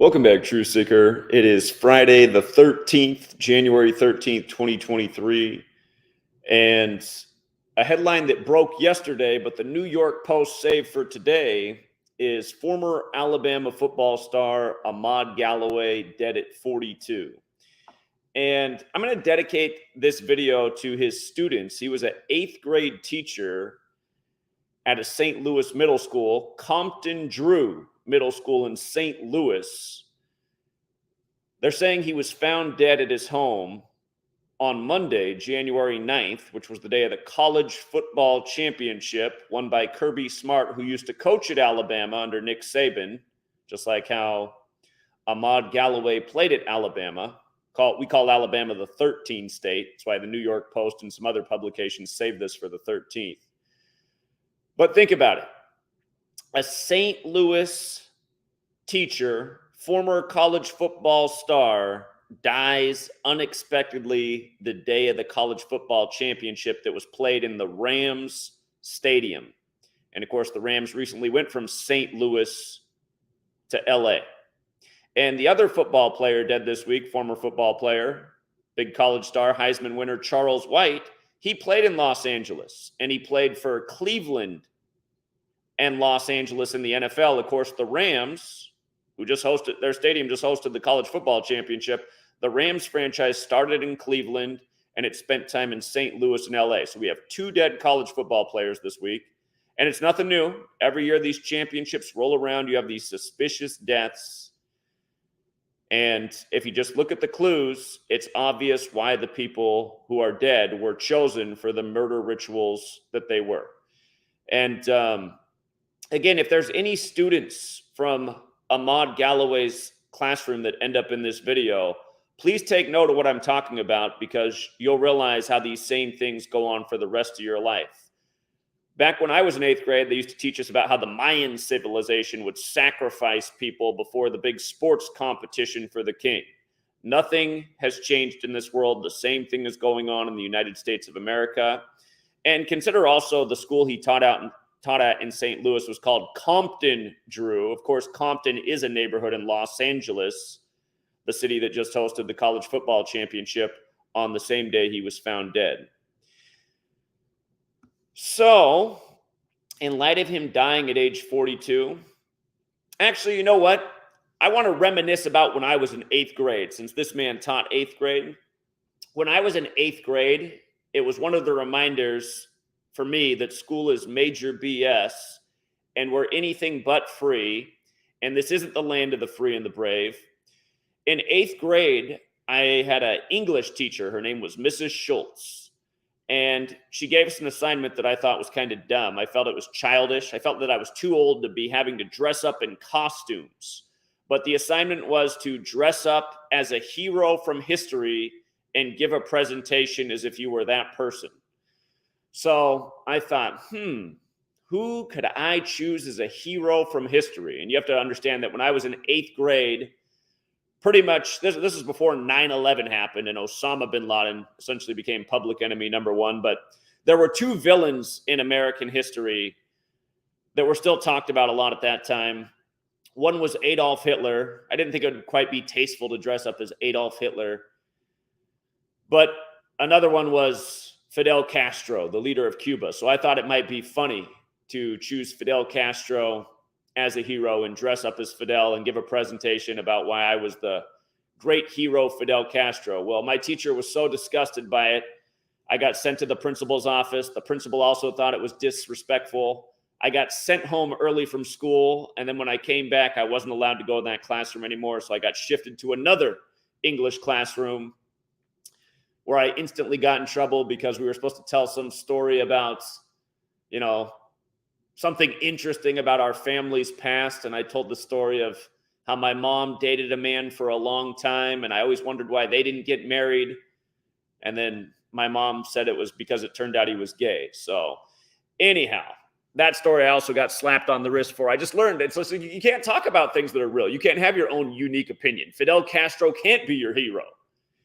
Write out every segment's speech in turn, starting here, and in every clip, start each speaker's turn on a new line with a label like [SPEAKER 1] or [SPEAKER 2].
[SPEAKER 1] Welcome back, True Seeker. It is Friday the 13th, January 13th, 2023. And a headline that broke yesterday, but the New York Post saved for today, is former Alabama football star Ahmaad Galloway dead at 42. And I'm going to dedicate this video to his students. He was an 8th grade teacher at a St. Louis middle school, Compton Drew Middle School in St. Louis. They're saying he was found dead at his home on Monday, January 9th, which was the day of the college football championship won by Kirby Smart, who used to coach at Alabama under Nick Saban, just like how Ahmaad Galloway played at Alabama. We call Alabama the 13th state. That's why the New York Post and some other publications saved this for the 13th. But think about it. A St. Louis teacher, former college football star, dies unexpectedly the day of the college football championship that was played in the Rams stadium. And of course, the Rams recently went from St. Louis to LA. And the other football player dead this week, former football player, big college star, Heisman winner Charles White, he played in Los Angeles, and he played for Cleveland and Los Angeles in the NFL. Of course, the Rams, who just hosted, their stadium just hosted the college football championship. The Rams franchise started in Cleveland, and it spent time in St. Louis and LA. So we have 2 dead college football players this week. And it's nothing new. Every year these championships roll around, you have these suspicious deaths. And if you just look at the clues, it's obvious why the people who are dead were chosen for the murder rituals that they were. And again, if there's any students from Ahmaad Galloway's classroom that end up in this video, please take note of what I'm talking about, because you'll realize how these same things go on for the rest of your life. Back when I was in 8th grade, they used to teach us about how the Mayan civilization would sacrifice people before the big sports competition for the king. Nothing has changed in this world. The same thing is going on in the United States of America. And consider also the school he taught at in St. Louis was called Compton Drew. Of course, Compton is a neighborhood in Los Angeles, the city that just hosted the college football championship on the same day he was found dead. So, in light of him dying at age 42, actually, you know what? I want to reminisce about when I was in 8th grade, since this man taught 8th grade. When I was in 8th grade, it was one of the reminders for me that school is major BS and we're anything but free, and this isn't the land of the free and the brave. In 8th grade, I had an English teacher. Her name was Mrs. Schultz. And she gave us an assignment that I thought was kind of dumb. I felt it was childish. I felt that I was too old to be having to dress up in costumes. But the assignment was to dress up as a hero from history and give a presentation as if you were that person. So I thought, who could I choose as a hero from history? And you have to understand that when I was in 8th grade, pretty much, this is before 9/11 happened and Osama bin Laden essentially became public enemy number 1. But there were 2 villains in American history that were still talked about a lot at that time. One was Adolf Hitler. I didn't think it would quite be tasteful to dress up as Adolf Hitler. But another one was Fidel Castro, the leader of Cuba. So I thought it might be funny to choose Fidel Castro as a hero and dress up as Fidel and give a presentation about why I was the great hero Fidel Castro. Well, my teacher was so disgusted by it, I got sent to the principal's office. The principal also thought it was disrespectful. I got sent home early from school, and then when I came back, I wasn't allowed to go in that classroom anymore, so I got shifted to another English classroom where I instantly got in trouble because we were supposed to tell some story about, something interesting about our family's past. And I told the story of how my mom dated a man for a long time, and I always wondered why they didn't get married. And then my mom said it was because it turned out he was gay. So anyhow, that story I also got slapped on the wrist for. I just learned it. So you can't talk about things that are real. You can't have your own unique opinion. Fidel Castro can't be your hero.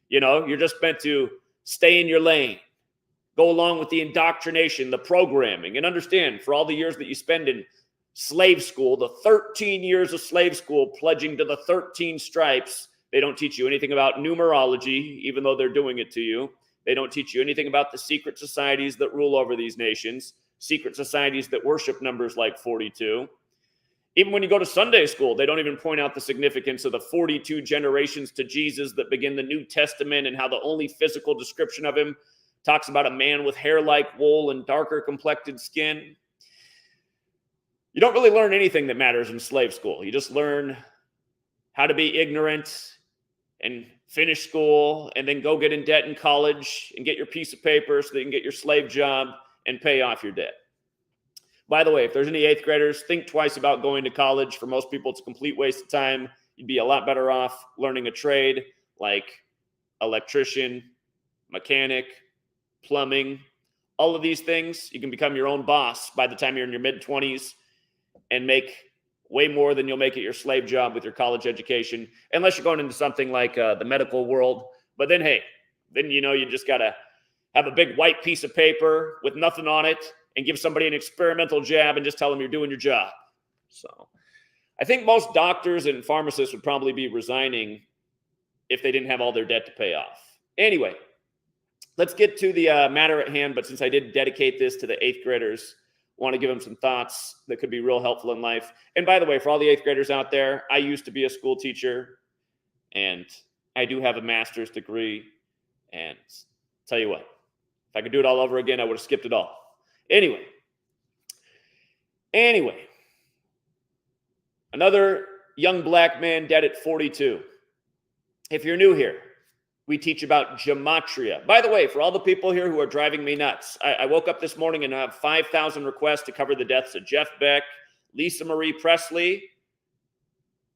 [SPEAKER 1] You're just meant to stay in your lane. Go along with the indoctrination, the programming, and understand for all the years that you spend in slave school, the 13 years of slave school, pledging to the 13 stripes. They don't teach you anything about numerology, even though they're doing it to you. They don't teach you anything about the secret societies that rule over these nations, secret societies that worship numbers like 42. Even when you go to Sunday school, they don't even point out the significance of the 42 generations to Jesus that begin the New Testament, and how the only physical description of him talks about a man with hair like wool and darker complected skin. You don't really learn anything that matters in slave school. You just learn how to be ignorant and finish school and then go get in debt in college and get your piece of paper so that you can get your slave job and pay off your debt. By the way, if there's any 8th graders, think twice about going to college. For most people, it's a complete waste of time. You'd be a lot better off learning a trade like electrician, mechanic, plumbing, all of these things. You can become your own boss by the time you're in your mid-20s and make way more than you'll make at your slave job with your college education, unless you're going into something like the medical world. But then, hey, then you just got to have a big white piece of paper with nothing on it and give somebody an experimental jab and just tell them you're doing your job. So I think most doctors and pharmacists would probably be resigning if they didn't have all their debt to pay off. Anyway, let's get to the matter at hand. But since I did dedicate this to the 8th graders, I want to give them some thoughts that could be real helpful in life. And by the way, for all the 8th graders out there, I used to be a school teacher, and I do have a master's degree. And tell you what, if I could do it all over again, I would have skipped it all. Anyway, another young black man dead at 42. If you're new here, we teach about gematria. By the way, for all the people here who are driving me nuts, I woke up this morning and I have 5,000 requests to cover the deaths of Jeff Beck, Lisa Marie Presley.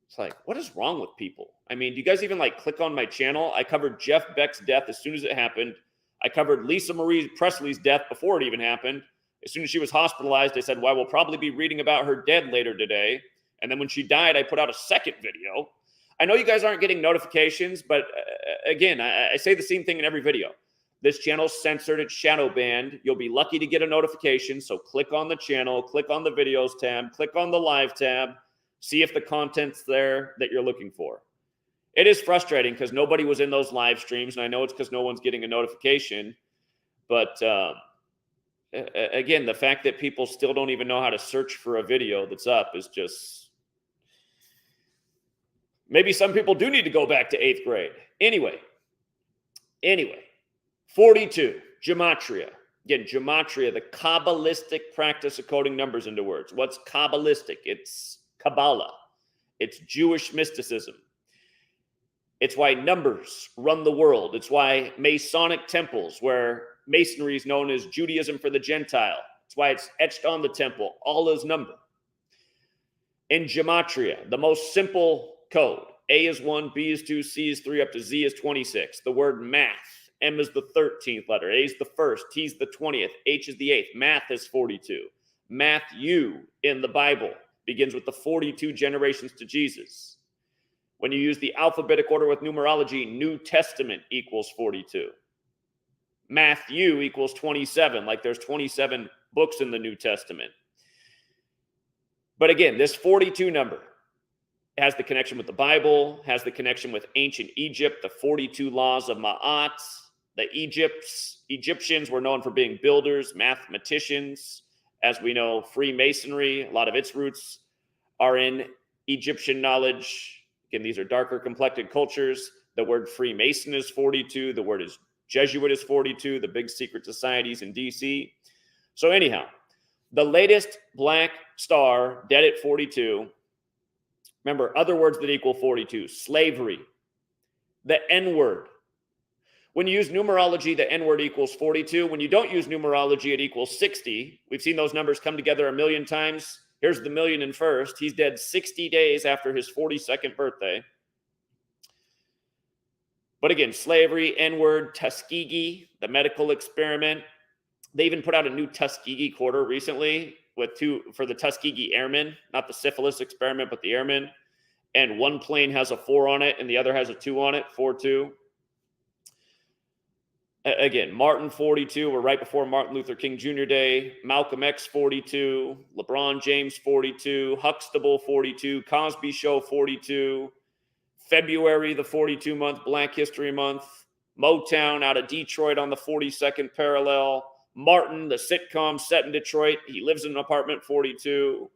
[SPEAKER 1] It's like, what is wrong with people? I mean, do you guys even click on my channel? I covered Jeff Beck's death as soon as it happened. I covered Lisa Marie Presley's death before it even happened. As soon as she was hospitalized, I said, well, we'll probably be reading about her dead later today. And then when she died, I put out a second video. I know you guys aren't getting notifications, but again, I say the same thing in every video. This channel's censored, it's shadow banned. You'll be lucky to get a notification. So click on the channel, click on the videos tab, click on the live tab, see if the content's there that you're looking for. It is frustrating because nobody was in those live streams, and I know it's because no one's getting a notification. But again, the fact that people still don't even know how to search for a video that's up is just... Maybe some people do need to go back to 8th grade. Anyway, 42, gematria. Again, gematria, the Kabbalistic practice of coding numbers into words. What's Kabbalistic? It's Kabbalah. It's Jewish mysticism. It's why numbers run the world. It's why Masonic temples, where Masonry is known as Judaism for the Gentile. It's why it's etched on the temple. All is number. In gematria, the most simple code. A is 1, B is 2, C is 3, up to Z is 26. The word math. M is the 13th letter. A is the 1st. T is the 20th. H is the 8th. Math is 42. Matthew in the Bible begins with the 42 generations to Jesus. When you use the alphabetic order with numerology, New Testament equals 42. Matthew equals 27, like there's 27 books in the New Testament. But again, this 42 number has the connection with the Bible, has the connection with ancient Egypt, the 42 laws of Ma'at. The Egyptians were known for being builders, mathematicians. As we know, Freemasonry, a lot of its roots are in Egyptian knowledge. Again, these are darker complected cultures. The word Freemason is 42. The word is Jesuit is 42, the big secret societies in DC. So anyhow, the latest black star dead at 42. Remember, other words that equal 42, slavery, the N-word. When you use numerology, the N-word equals 42. When you don't use numerology, it equals 60. We've seen those numbers come together a million times. Here's the million and first. He's dead 60 days after his 42nd birthday. But again, slavery, N-word, Tuskegee, the medical experiment. They even put out a new Tuskegee quarter recently for the Tuskegee Airmen, not the syphilis experiment, but the airmen. And one plane has a 4 on it and the other has a 2 on it, 4-2. Again, Martin 42. We're right before Martin Luther King Jr. Day. Malcolm X 42. LeBron James 42. Huxtable 42. Cosby Show 42. February, the 42 month Black History Month. Motown out of Detroit on the 42nd parallel. Martin, the sitcom set in Detroit. He lives in an apartment 42.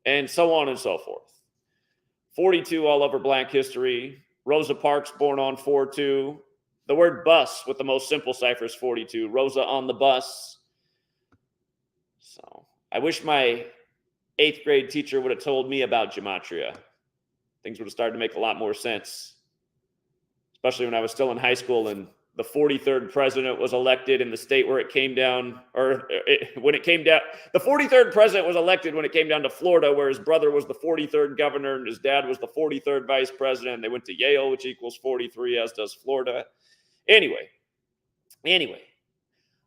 [SPEAKER 1] And so on and so forth. 42 all over Black history. Rosa Parks born on 4/2. The word bus with the most simple cipher is 42. Rosa on the bus. So I wish my 8th grade teacher would have told me about Gematria. Things would have started to make a lot more sense, especially when I was still in high school and the 43rd president was elected in the state where it came down, when it came down, the 43rd president was elected when it came down to Florida, where his brother was the 43rd governor and his dad was the 43rd vice president. They went to Yale, which equals 43, as does Florida. Anyway,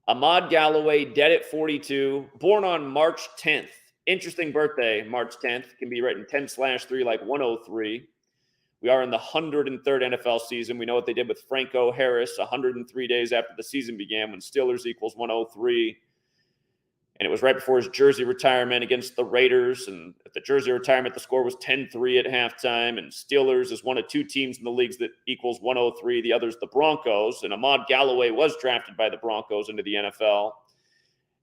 [SPEAKER 1] Ahmaad Galloway, dead at 42, born on March 10th. Interesting birthday, March 10th. Can be written 10/3 like 103. We are in the 103rd NFL season. We know what they did with Franco Harris 103 days after the season began when Steelers equals 103. And it was right before his jersey retirement against the Raiders. And at the jersey retirement, the score was 10-3 at halftime. And Steelers is one of 2 teams in the leagues that equals 103. The other's the Broncos. And Ahmaad Galloway was drafted by the Broncos into the NFL.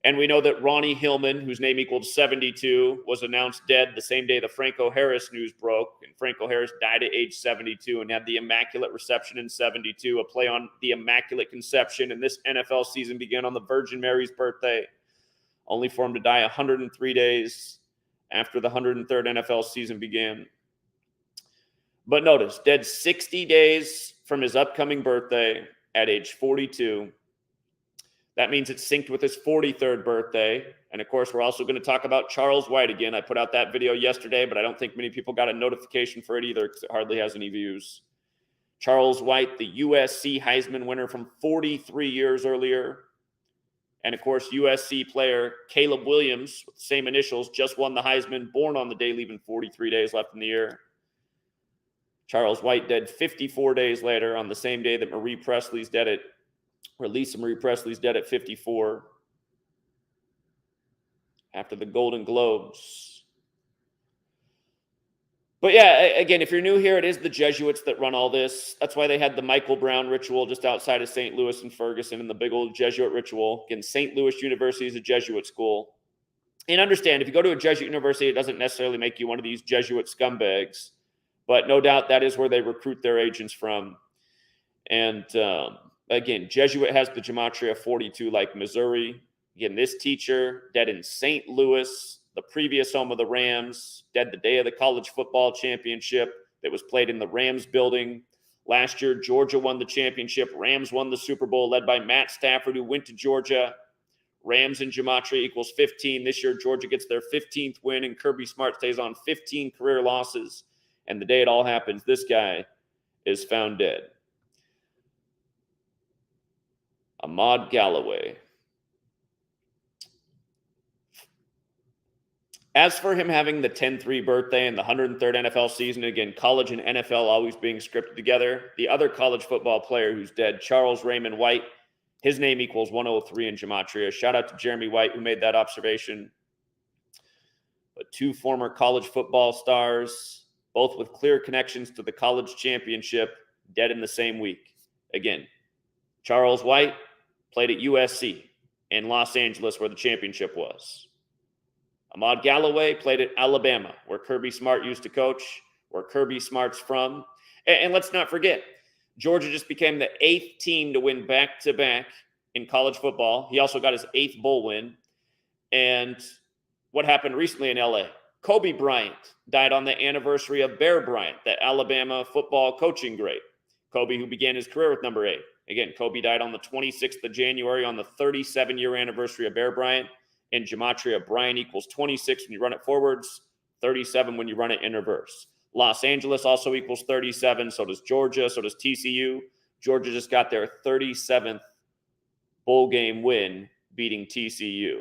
[SPEAKER 1] And we know that Ronnie Hillman, whose name equaled 72, was announced dead the same day the Franco Harris news broke. And Franco Harris died at age 72 and had the Immaculate Reception in 72, a play on the Immaculate Conception. And this NFL season began on the Virgin Mary's birthday, only for him to die 103 days after the 103rd NFL season began. But notice, dead 60 days from his upcoming birthday at age 42. That means it's synced with his 43rd birthday. And of course, we're also going to talk about Charles White again. I put out that video yesterday, but I don't think many people got a notification for it either because it hardly has any views. Charles White, the USC Heisman winner from 43 years earlier. And of course, USC player Caleb Williams, with the same initials, just won the Heisman, born on the day, leaving 43 days left in the year. Charles White dead 54 days later on the same day that Lisa Marie Presley's dead at 54 after the Golden Globes. But yeah, again, if you're new here, it is the Jesuits that run all this. That's why they had the Michael Brown ritual just outside of St. Louis and Ferguson and the big old Jesuit ritual. Again, St. Louis University is a Jesuit school. And understand, if you go to a Jesuit university, it doesn't necessarily make you one of these Jesuit scumbags. But no doubt that is where they recruit their agents from. And again, Jesuit has the Gematria 42 like Missouri. Again, this teacher dead in St. Louis, the previous home of the Rams, dead the day of the college football championship that was played in the Rams building. Last year, Georgia won the championship. Rams won the Super Bowl, led by Matt Stafford, who went to Georgia. Rams and Gematria equals 15. This year, Georgia gets their 15th win, and Kirby Smart stays on 15 career losses. And the day it all happens, this guy is found dead. Ahmaad Galloway. As for him having the 10-3 birthday and the 103rd NFL season, again, college and NFL always being scripted together, the other college football player who's dead, Charles Raymond White, his name equals 103 in Gematria. Shout out to Jeremy White, who made that observation. But 2 former college football stars, both with clear connections to the college championship, dead in the same week. Again, Charles White played at USC in Los Angeles, where the championship was. Ahmaad Galloway played at Alabama, where Kirby Smart used to coach, where Kirby Smart's from. And let's not forget, Georgia just became the 8th team to win back-to-back in college football. He also got his 8th bowl win. And what happened recently in LA? Kobe Bryant died on the anniversary of Bear Bryant, the Alabama football coaching great. Kobe, who began his career with number 8. Again, Kobe died on the 26th of January on the 37-year anniversary of Bear Bryant. In Gematria, Bryant equals 26 when you run it forwards, 37 when you run it in reverse. Los Angeles also equals 37. So does Georgia. So does TCU. Georgia just got their 37th bowl game win, beating TCU.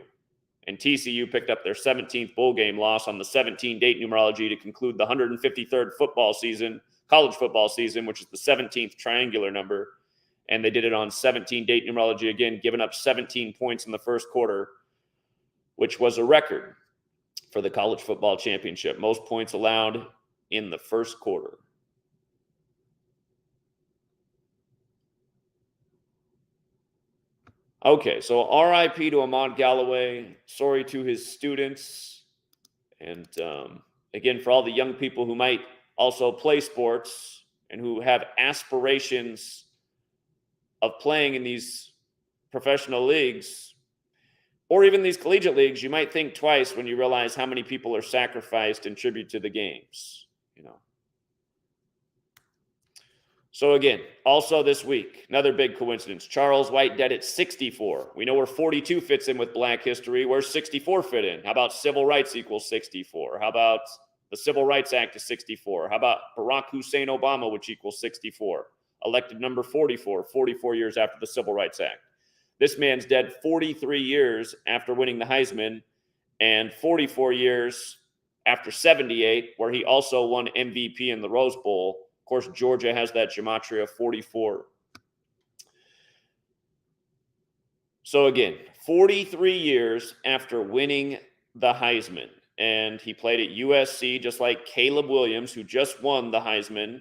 [SPEAKER 1] And TCU picked up their 17th bowl game loss on the 17-date numerology to conclude the 153rd football season, college football season, which is the 17th triangular number. And they did it on 17 date numerology again, giving up 17 points in the first quarter, which was a record for the college football championship. Most points allowed in the first quarter. Okay, so RIP to Ahmaad Galloway. Sorry to his students. And again, for all the young people who might also play sports and who have aspirations of playing in these professional leagues or even these collegiate leagues, you might think twice when you realize how many people are sacrificed in tribute to the games, you know. So again, also this week, another big coincidence. Charles White dead at 64. We know where 42 fits in with Black history. Where's 64 fit in? How about civil rights equals 64? How about the Civil Rights Act is 64? How about Barack Hussein Obama, which equals 64? Elected number 44, 44 years after the Civil Rights Act. This man's dead 43 years after winning the Heisman and 44 years after 78, where he also won MVP in the Rose Bowl. Of course, Georgia has that Gematria 44. So again, 43 years after winning the Heisman, and he played at USC just like Caleb Williams, who just won the Heisman,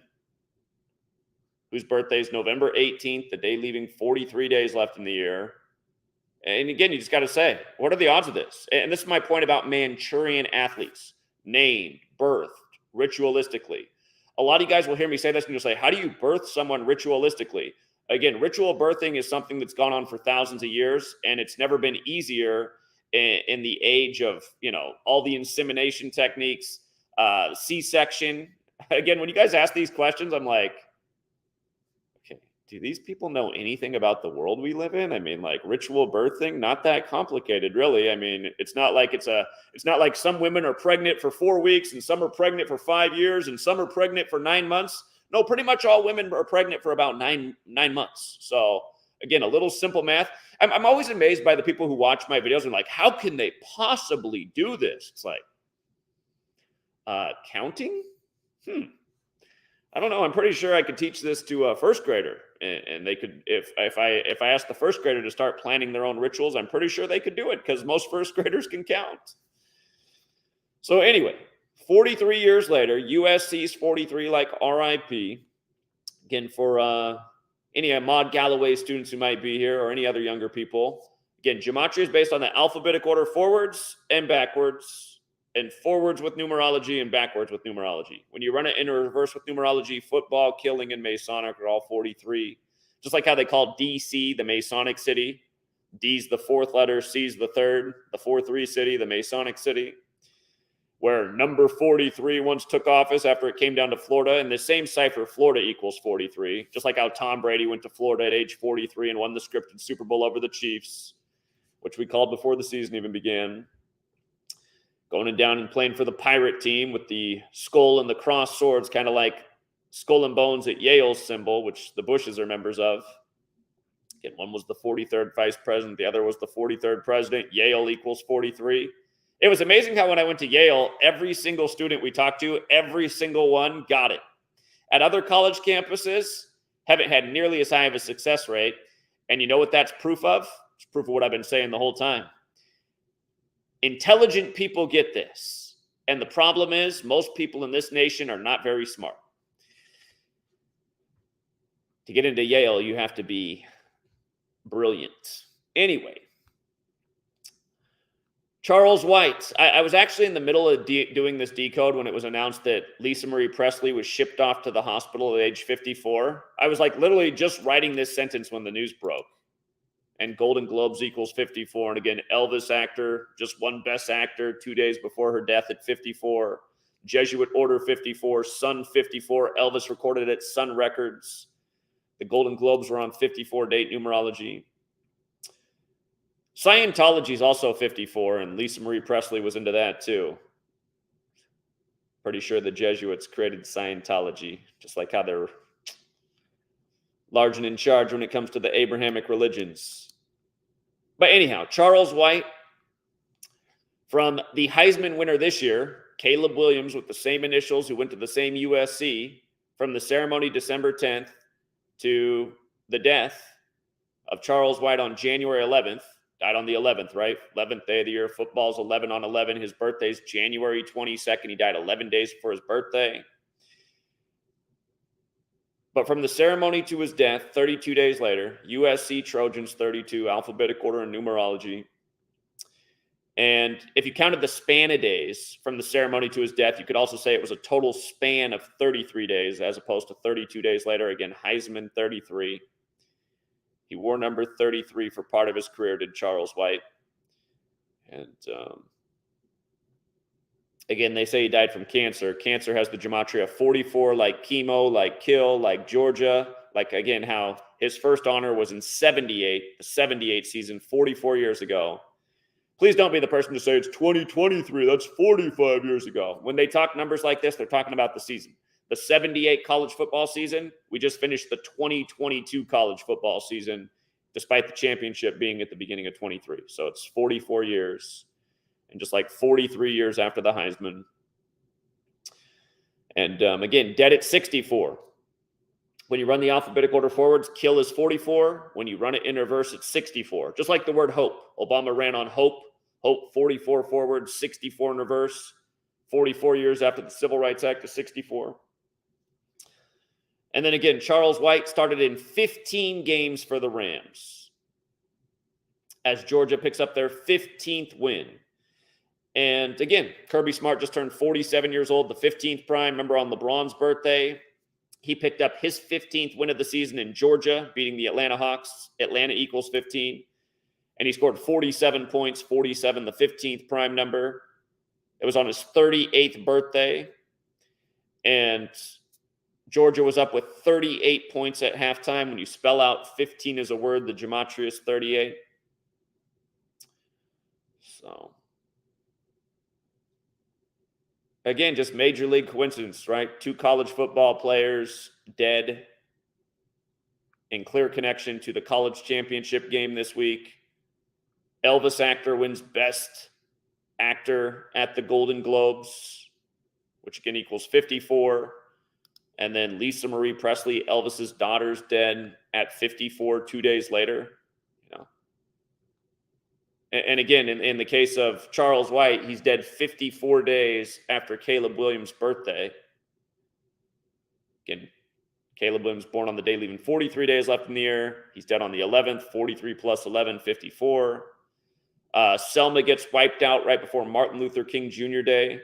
[SPEAKER 1] whose birthday is November 18th, the day leaving 43 days left in the year. And again, you just got to say, what are the odds of this? And this is my point about Manchurian athletes. Named, birthed, ritualistically. A lot of you guys will hear me say this and you'll say, how do you birth someone ritualistically? Again, ritual birthing is something that's gone on for thousands of years, and it's never been easier in the age of, you know, all the insemination techniques, C-section. Again, when you guys ask these questions, I'm like, okay, do these people know anything about the world we live in? I mean, like, ritual birthing, not that complicated, really. I mean, it's not like some women are pregnant for 4 weeks and some are pregnant for 5 years and some are pregnant for 9 months. No, pretty much all women are pregnant for about nine months. So again, a little simple math. I'm always amazed by the people who watch my videos and like, how can they possibly do this? It's like, counting? I don't know. I'm pretty sure I could teach this to a first grader, and they could, if I asked the first grader to start planning their own rituals, I'm pretty sure they could do it because most first graders can count. So anyway, 43 years later, USC's 43, like RIP. Again, for any Ahmaad Galloway students who might be here or any other younger people, again, Gematria is based on the alphabetic order forwards and backwards, and forwards with numerology and backwards with numerology. When you run it in reverse with numerology, football, killing, and Masonic are all 43. Just like how they call DC the Masonic city. D's the fourth letter, C's the third, the 4-3 city, the Masonic city. Where number 43 once took office after it came down to Florida. In the same cipher, Florida equals 43. Just like how Tom Brady went to Florida at age 43 and won the scripted Super Bowl over the Chiefs, which we called before the season even began. Going down and playing for the Pirate team with the skull and the cross swords, kind of like Skull and Bones at Yale's symbol, which the Bushes are members of. Again, one was the 43rd vice president. The other was the 43rd president. Yale equals 43. It was amazing how when I went to Yale, every single student we talked to, every single one got it. At other college campuses, haven't had nearly as high of a success rate. And you know what that's proof of? It's proof of what I've been saying the whole time. Intelligent people get this. And the problem is most people in this nation are not very smart. To get into Yale, you have to be brilliant. Anyway. Charles White. I was actually in the middle of doing this decode when it was announced that Lisa Marie Presley was shipped off to the hospital at age 54. I was like literally just writing this sentence when the news broke. And Golden Globes equals 54. And again, Elvis actor, just won Best Actor 2 days before her death at 54. Jesuit Order 54, Sun 54. Elvis recorded at Sun Records. The Golden Globes were on 54 date numerology. Scientology is also 54, and Lisa Marie Presley was into that too. Pretty sure the Jesuits created Scientology, just like how they're large and in charge when it comes to the Abrahamic religions. But anyhow, Charles White, from the Heisman winner this year, Caleb Williams with the same initials who went to the same USC, from the ceremony December 10th to the death of Charles White on January 11th. Died on the 11th, right? 11th day of the year. Football's 11 on 11. His birthday's January 22nd. He died 11 days before his birthday. But from the ceremony to his death, 32 days later, USC Trojans 32, alphabetic order in numerology. And if you counted the span of days from the ceremony to his death, you could also say it was a total span of 33 days as opposed to 32 days later. Again, Heisman 33. He wore number 33 for part of his career, did Charles White. And again, they say he died from cancer. Cancer has the gematria 44, like chemo, like kill, like Georgia. Like, again, how his first honor was in 78, the 78 season, 44 years ago. Please don't be the person to say it's 2023. That's 45 years ago. When they talk numbers like this, they're talking about the season. The 78 college football season, we just finished the 2022 college football season, despite the championship being at the beginning of 23. So it's 44 years, and just like 43 years after the Heisman. And again, dead at 64. When you run the alphabetic order forwards, kill is 44. When you run it in reverse, it's 64. Just like the word hope. Obama ran on hope. Hope 44 forward, 64 in reverse. 44 years after the Civil Rights Act is 64. And then again, Charles White started in 15 games for the Rams as Georgia picks up their 15th win. And again, Kirby Smart just turned 47 years old, the 15th prime. Remember on LeBron's birthday, he picked up his 15th win of the season in Georgia, beating the Atlanta Hawks. Atlanta equals 15. And he scored 47 points, 47, the 15th prime number. It was on his 38th birthday. And Georgia was up with 38 points at halftime. When you spell out 15 as a word, the gematria is 38. So, again, just major league coincidence, right? 2 college football players dead in clear connection to the college championship game this week. Elvis actor wins Best Actor at the Golden Globes, which again equals 54. And then Lisa Marie Presley, Elvis's daughter's dead at 54 2 days later. You know. And again, in the case of Charles White, he's dead 54 days after Caleb Williams' birthday. Again, Caleb Williams born on the day, leaving 43 days left in the year. He's dead on the 11th, 43 plus 11, 54. Selma gets wiped out right before Martin Luther King Jr. Day.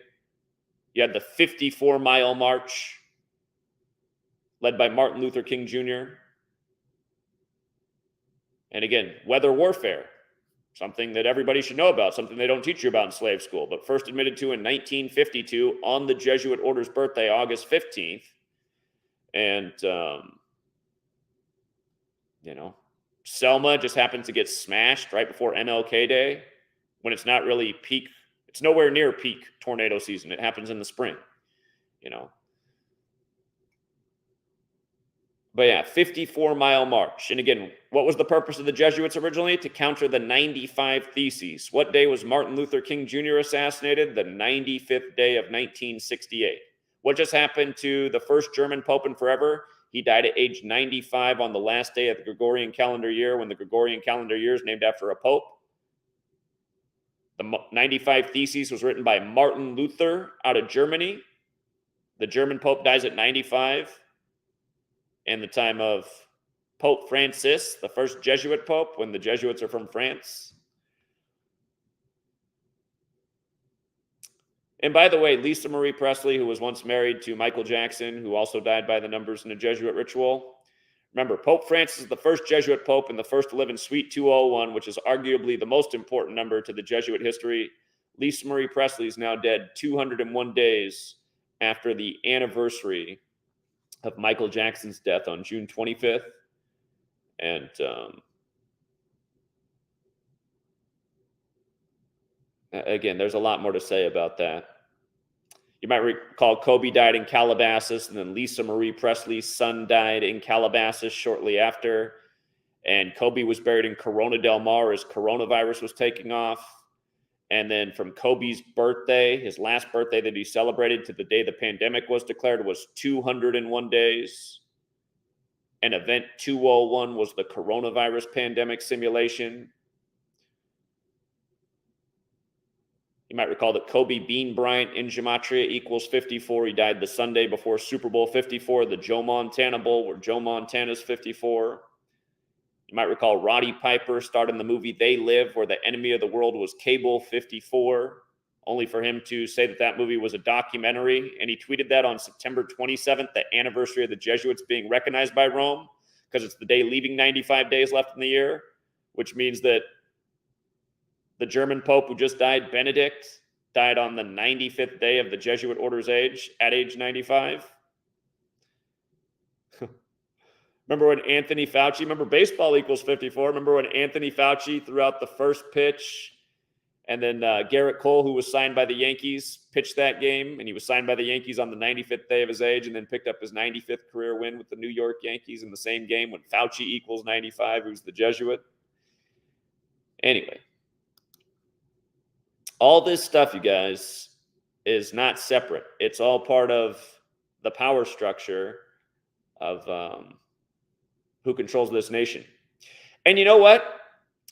[SPEAKER 1] You had the 54-mile march led by Martin Luther King Jr. And again, weather warfare, something that everybody should know about, something they don't teach you about in slave school, but first admitted to in 1952 on the Jesuit order's birthday, August 15th. And, Selma just happens to get smashed right before MLK Day when it's not really peak. It's nowhere near peak tornado season. It happens in the spring, But yeah, 54-mile march. And again, what was the purpose of the Jesuits originally? To counter the 95 Theses. What day was Martin Luther King Jr. assassinated? The 95th day of 1968. What just happened to the first German Pope in forever? He died at age 95 on the last day of the Gregorian calendar year, when the Gregorian calendar year is named after a Pope. The 95 Theses was written by Martin Luther out of Germany. The German Pope dies at 95. In the time of Pope Francis, the first Jesuit Pope, when the Jesuits are from France. And by the way, Lisa Marie Presley, who was once married to Michael Jackson, who also died by the numbers in a Jesuit ritual. Remember, Pope Francis is the first Jesuit Pope and the first to live in Suite 201, which is arguably the most important number to the Jesuit history. Lisa Marie Presley is now dead 201 days after the anniversary of Michael Jackson's death on June 25th. And again, there's a lot more to say about that. You might recall Kobe died in Calabasas, and then Lisa Marie Presley's son died in Calabasas shortly after. And Kobe was buried in Corona del Mar as coronavirus was taking off. And then from Kobe's birthday, his last birthday that he celebrated, to the day the pandemic was declared was 201 days. And Event 201 was the coronavirus pandemic simulation. You might recall that Kobe Bean Bryant in Gematria equals 54. He died the Sunday before Super Bowl 54, the Joe Montana Bowl, where Joe Montana's 54. You might recall Roddy Piper starred in the movie They Live, where the enemy of the world was Cable 54, only for him to say that that movie was a documentary. And he tweeted that on September 27th, the anniversary of the Jesuits being recognized by Rome, because it's the day leaving 95 days left in the year, which means that the German Pope who just died, Benedict, died on the 95th day of the Jesuit order's age at age 95. Remember when Anthony Fauci, remember baseball equals 54. Remember when Anthony Fauci threw out the first pitch, and then Garrett Cole, who was signed by the Yankees, pitched that game, and he was signed by the Yankees on the 95th day of his age, and then picked up his 95th career win with the New York Yankees in the same game when Fauci equals 95, who's the Jesuit. Anyway, all this stuff, you guys, is not separate. It's all part of the power structure of who controls this nation. And you know what?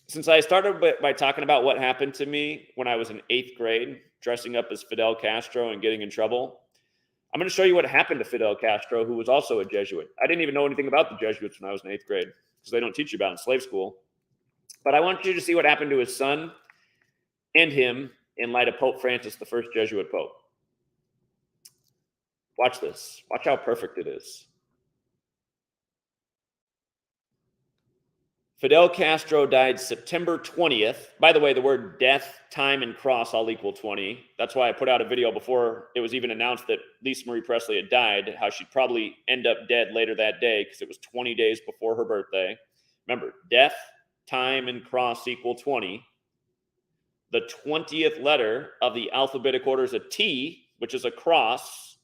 [SPEAKER 1] Since I started by talking about what happened to me when I was in 8th grade, dressing up as Fidel Castro and getting in trouble, I'm going to show you what happened to Fidel Castro, who was also a Jesuit. I didn't even know anything about the Jesuits when I was in 8th grade, because they don't teach you about it in slave school. But I want you to see what happened to his son and him in light of Pope Francis, the first Jesuit Pope. Watch this. Watch how perfect it is. Fidel Castro died September 20th. By the way, the word death, time, and cross all equal 20. That's why I put out a video before it was even announced that Lisa Marie Presley had died, how she'd probably end up dead later that day because it was 20 days before her birthday. Remember, death, time, and cross equal 20. The 20th letter of the alphabetic order is a T, which is a cross.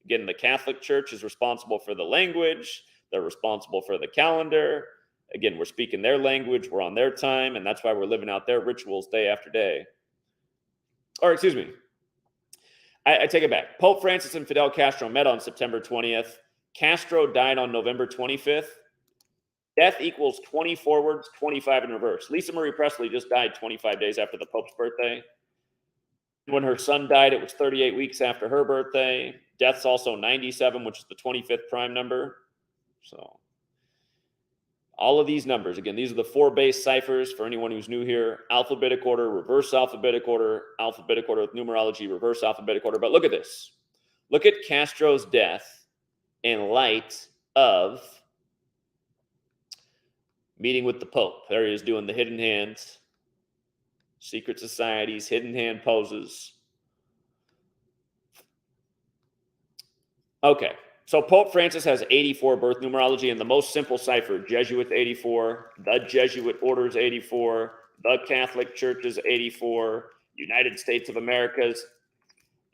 [SPEAKER 1] Again, the Catholic Church is responsible for the language. They're responsible for the calendar. Again, we're speaking their language, we're on their time, and that's why we're living out their rituals day after day. Or, excuse me, I take it back. Pope Francis and Fidel Castro met on September 20th. Castro died on November 25th. Death equals 20 forwards, 25 in reverse. Lisa Marie Presley just died 25 days after the Pope's birthday. When her son died, it was 38 weeks after her birthday. Death's also 97, which is the 25th prime number. So all of these numbers, again, these are the 4 base ciphers for anyone who's new here. Alphabetic order, reverse alphabetic order with numerology, reverse alphabetic order. But look at this. Look at Castro's death in light of meeting with the Pope. There he is doing the hidden hands, secret societies, hidden hand poses. Okay. So Pope Francis has 84 birth numerology, and the most simple cipher, Jesuit 84, the Jesuit Order's 84, the Catholic Church's 84, United States of America's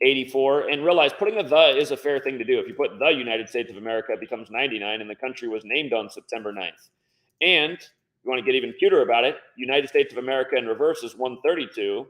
[SPEAKER 1] 84. And realize putting a the is a fair thing to do. If you put the United States of America, it becomes 99, and the country was named on September 9th. And if you want to get even cuter about it, United States of America in reverse is 132.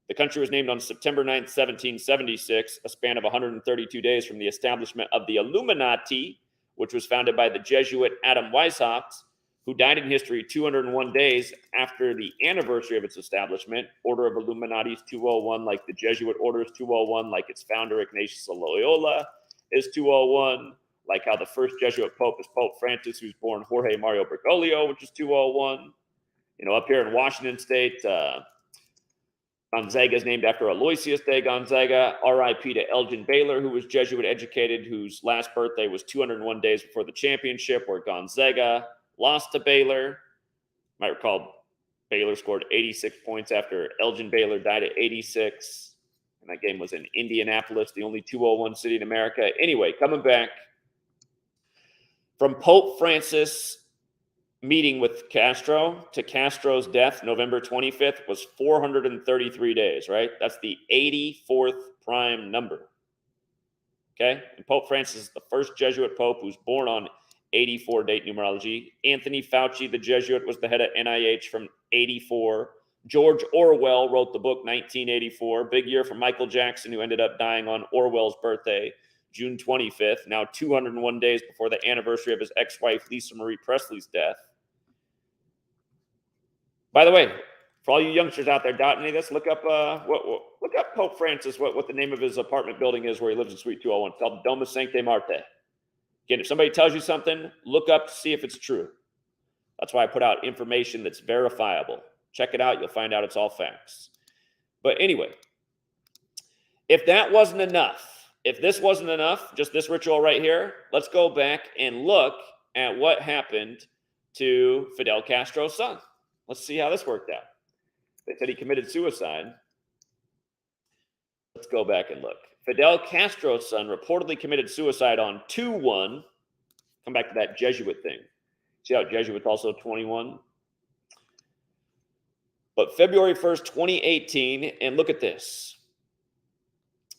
[SPEAKER 1] The country was named on September 9th, 1776, a span of 132 days from the establishment of the Illuminati, which was founded by the Jesuit Adam Weishaupt, who died in history 201 days after the anniversary of its establishment. Order of Illuminati is 201, like the Jesuit Order is 201, like its founder, Ignatius of Loyola, is 201, like how the first Jesuit Pope is Pope Francis, who's born Jorge Mario Bergoglio, which is 201. You know, up here in Washington State, Gonzaga is named after Aloysius de Gonzaga. R.I.P. to Elgin Baylor, who was Jesuit educated, whose last birthday was 201 days before the championship, where Gonzaga lost to Baylor. You might recall Baylor scored 86 points after Elgin Baylor died at 86. And that game was in Indianapolis, the only 201 city in America. Anyway, coming back from Pope Francis meeting with Castro to Castro's death, November 25th, was 433 days, right? That's the 84th prime number. Okay? And Pope Francis is the first Jesuit Pope who's born on 84 date numerology. Anthony Fauci, the Jesuit, was the head of NIH from 84. George Orwell wrote the book 1984. Big year for Michael Jackson, who ended up dying on Orwell's birthday. June 25th, now 201 days before the anniversary of his ex-wife, Lisa Marie Presley's death. By the way, for all you youngsters out there doubting any of this, look up Pope Francis, what the name of his apartment building is where he lives in Suite 201. It's called Domus Sancte Marte. Again, if somebody tells you something, look up to see if it's true. That's why I put out information that's verifiable. Check it out. You'll find out it's all facts. But anyway, if that wasn't enough, if this wasn't enough, just this ritual right here, let's go back and look at what happened to Fidel Castro's son. Let's see how this worked out. They said he committed suicide. Let's go back and look. Fidel Castro's son reportedly committed suicide on 2/1. Come back to that Jesuit thing. See how Jesuits also 21? But February 1st, 2018, and look at this.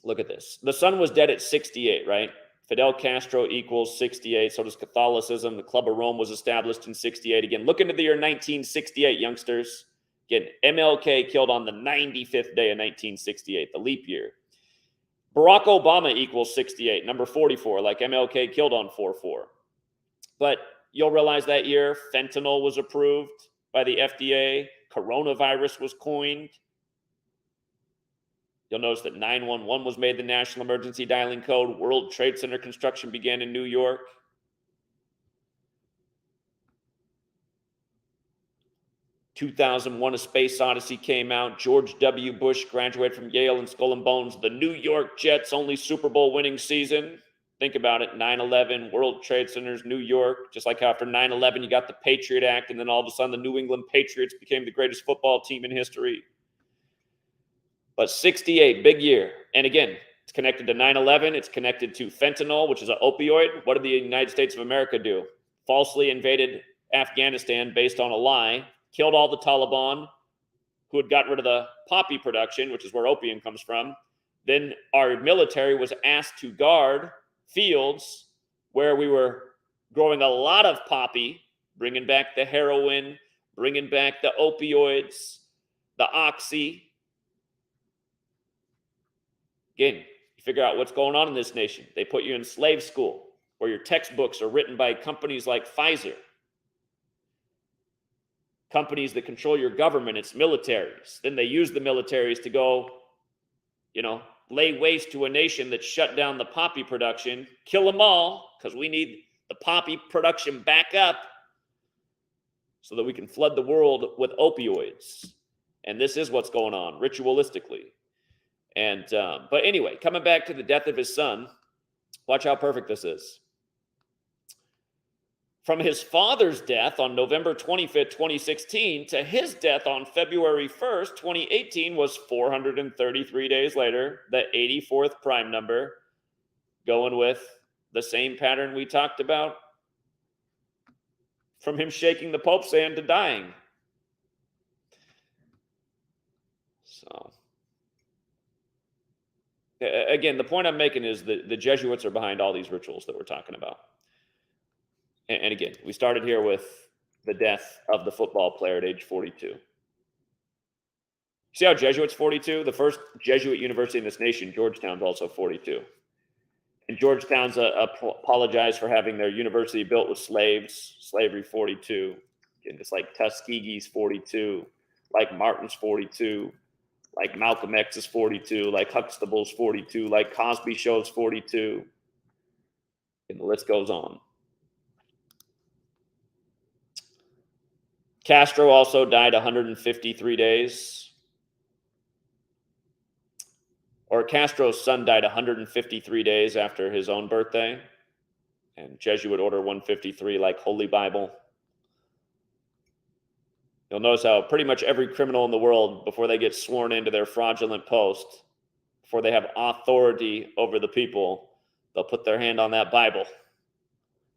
[SPEAKER 1] Look at this. The son was dead at 68, right? Fidel Castro equals 68. So does Catholicism. The Club of Rome was established in 68. Again, look into the year 1968, youngsters. Again, MLK killed on the 95th day of 1968, the leap year. Barack Obama equals 68, number 44, like MLK killed on 4/4. But you'll realize that year, fentanyl was approved by the FDA. Coronavirus was coined. You'll notice that 911 was made the national emergency dialing code. World Trade Center construction began in New York. (2001) A Space Odyssey came out. George W. Bush graduated from Yale and Skull and Bones. The New York Jets' only Super Bowl winning season. Think about it, 9/11, World Trade Centers, New York. Just like after 9/11, you got the Patriot Act, and then all of a sudden the New England Patriots became the greatest football team in history. But 68, big year. And again, it's connected to 9/11. It's connected to fentanyl, which is an opioid. What did the United States of America do? Falsely invaded Afghanistan based on a lie, killed all the Taliban, who had gotten rid of the poppy production, which is where opium comes from. Then our military was asked to guard fields where we were growing a lot of poppy, bringing back the heroin, bringing back the opioids, the oxy. Again, you figure out what's going on in this nation. They put you in slave school where your textbooks are written by companies like Pfizer, companies that control your government. It's militaries. Then they use the militaries to go, lay waste to a nation that shut down the poppy production, kill them all, because we need the poppy production back up so that we can flood the world with opioids. And this is what's going on ritualistically. And but anyway, coming back to the death of his son, watch how perfect this is. From his father's death on November 25th, 2016 to his death on February 1st, 2018 was 433 days later, the 84th prime number, going with the same pattern we talked about from him shaking the Pope's hand to dying. So, again, the point I'm making is that the Jesuits are behind all these rituals that we're talking about. And again, we started here with the death of the football player at age 42. See how Jesuits 42? The first Jesuit university in this nation, Georgetown's also 42. And Georgetown's apologized for having their university built with slaves, slavery 42. Again, just like Tuskegee's 42, like Martin's 42, like Malcolm X's 42, like Huxtable's 42, like Cosby Show's 42. And the list goes on. Castro also died 153 days. Or Castro's son died 153 days after his own birthday. And Jesuit Order 153, like Holy Bible. You'll notice how pretty much every criminal in the world, before they get sworn into their fraudulent post, before they have authority over the people, they'll put their hand on that Bible.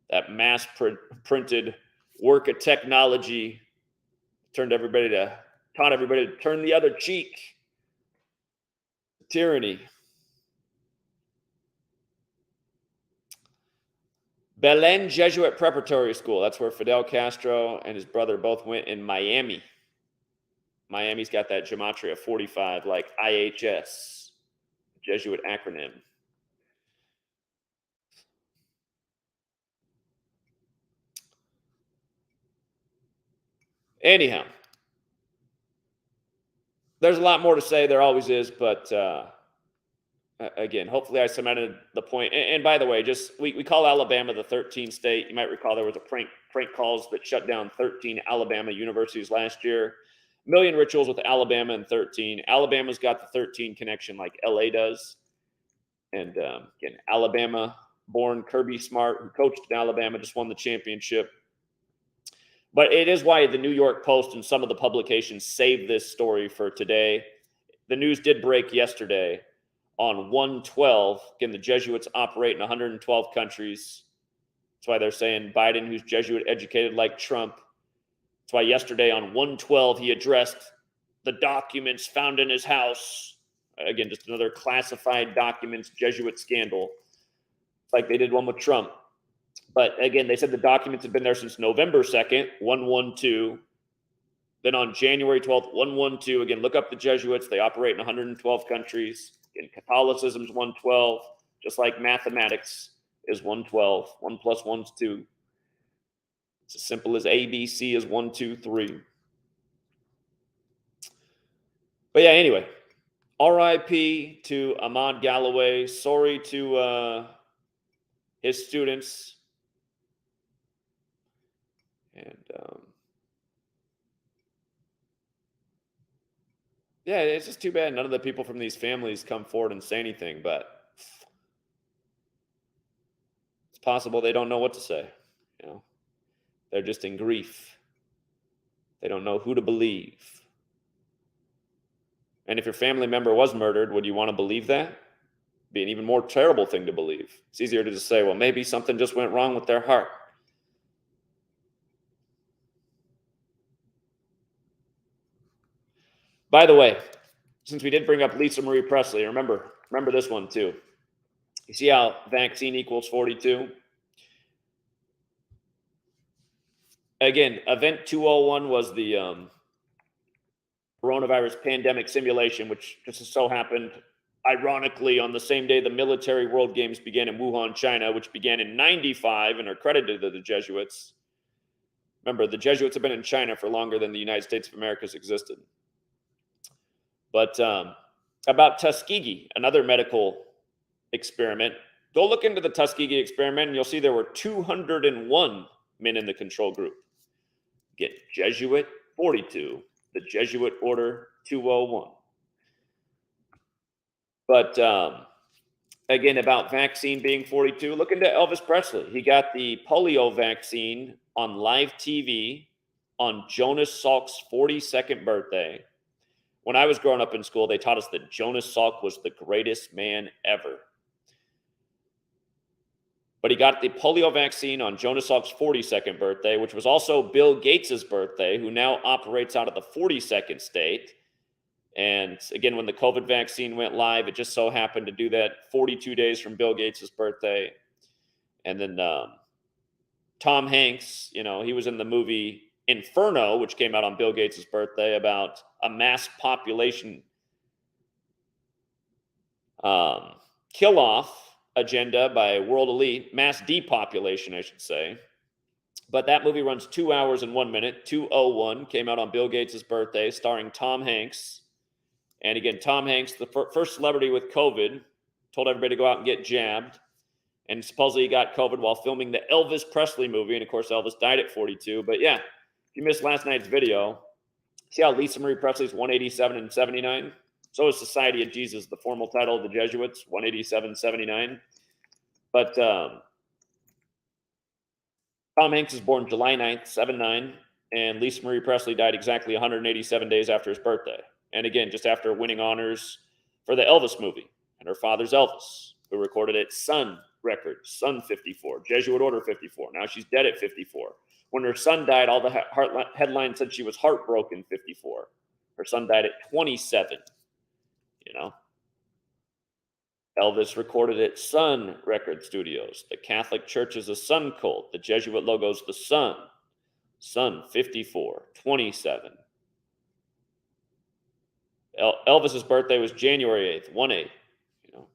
[SPEAKER 1] That mass-printed work of technology taught everybody to turn the other cheek. Tyranny. Belen Jesuit Preparatory School. That's where Fidel Castro and his brother both went in Miami. Miami's got that Gematria 45, like IHS, Jesuit acronym. Anyhow, there's a lot more to say. There always is, but again, hopefully I cemented the point. And by the way, just we call Alabama the 13 state. You might recall there was a prank calls that shut down 13 Alabama universities last year. Million rituals with Alabama and 13. Alabama's got the 13 connection like LA does. And again, Alabama-born Kirby Smart, who coached in Alabama, just won the championship. But it is why the New York Post and some of the publications saved this story for today. The news did break yesterday on 112. Again, the Jesuits operate in 112 countries. That's why they're saying Biden, who's Jesuit educated like Trump. That's why yesterday on 112, he addressed the documents found in his house. Again, just another classified documents Jesuit scandal. It's like they did one with Trump. But again, they said the documents have been there since November 2nd, 112. Then on January 12th, 112. Again, look up the Jesuits. They operate in 112 countries. In Catholicism is 112, just like mathematics is 112. 1 plus 1 is 2. It's as simple as ABC is 1, 2, 3. But yeah, anyway, RIP to Ahmaad Galloway. Sorry to his students. And yeah, it's just too bad none of the people from these families come forward and say anything, but it's possible they don't know what to say. You know, they're just in grief. They don't know who to believe. And if your family member was murdered, would you want to believe that? It'd be an even more terrible thing to believe. It's easier to just say, well, maybe something just went wrong with their heart. By the way, since we did bring up Lisa Marie Presley, remember this one too. You see how vaccine equals 42? Again, Event 201 was the coronavirus pandemic simulation, which just so happened, ironically, on the same day the military World Games began in Wuhan, China, which began in 95 and are credited to the Jesuits. Remember, the Jesuits have been in China for longer than the United States of America has existed. But about Tuskegee, another medical experiment. Go look into the Tuskegee experiment, and you'll see there were 201 men in the control group. Get Jesuit 42, the Jesuit order 201. But again, about vaccine being 42, look into Elvis Presley. He got the polio vaccine on live TV on Jonas Salk's 42nd birthday. When I was growing up in school, they taught us that Jonas Salk was the greatest man ever. But he got the polio vaccine on Jonas Salk's 42nd birthday, which was also Bill Gates' birthday, who now operates out of the 42nd state. And again, when the COVID vaccine went live, it just so happened to do that 42 days from Bill Gates' birthday. And then Tom Hanks, you know, he was in the movie Inferno, which came out on Bill Gates' birthday, about a mass population kill-off agenda by world elite, mass depopulation, I should say. But that movie runs 2 hours and 1 minute. 2:01 came out on Bill Gates' birthday, starring Tom Hanks. And again, Tom Hanks, the first celebrity with COVID, told everybody to go out and get jabbed. And supposedly he got COVID while filming the Elvis Presley movie. And of course, Elvis died at 42. But yeah, if you missed last night's video, see how Lisa Marie Presley's 187 and 79? So is Society of Jesus, the formal title of the Jesuits, 187, 79. But Tom Hanks was born July 9th, 79, and Lisa Marie Presley died exactly 187 days after his birthday. And again, just after winning honors for the Elvis movie. And her father's Elvis, who recorded at Sun Records, Sun 54, Jesuit Order 54. Now she's dead at 54. When her son died, all the headlines said she was heartbroken 54. Her son died at 27. You know, Elvis recorded at Sun Record Studios. The Catholic Church is a sun cult. The Jesuit logo's the sun. Sun 54, 27. Elvis's birthday was January 8th, 1/8. You know.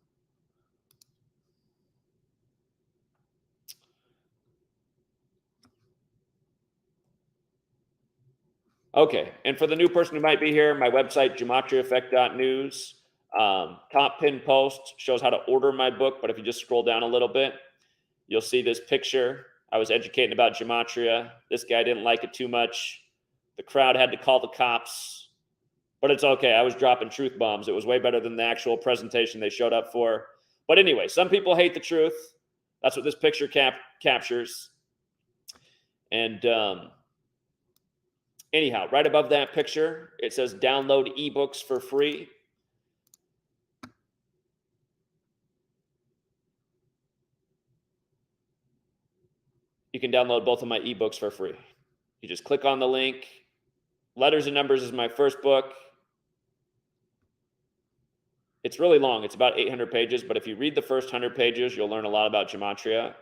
[SPEAKER 1] Okay, and for the new person who might be here, my website, GematriaEffect.news, top pin post shows how to order my book, but if you just scroll down a little bit, you'll see this picture. I was educating about Gematria. This guy didn't like it too much. The crowd had to call the cops, but it's okay. I was dropping truth bombs. It was way better than the actual presentation they showed up for. But anyway, some people hate the truth. That's what this picture captures. And anyhow, right above that picture, it says download ebooks for free. You can download both of my ebooks for free. You just click on the link. Letters and Numbers is my first book. It's really long. It's about 800 pages, but if you read the first 100 pages, you'll learn a lot about Gematria.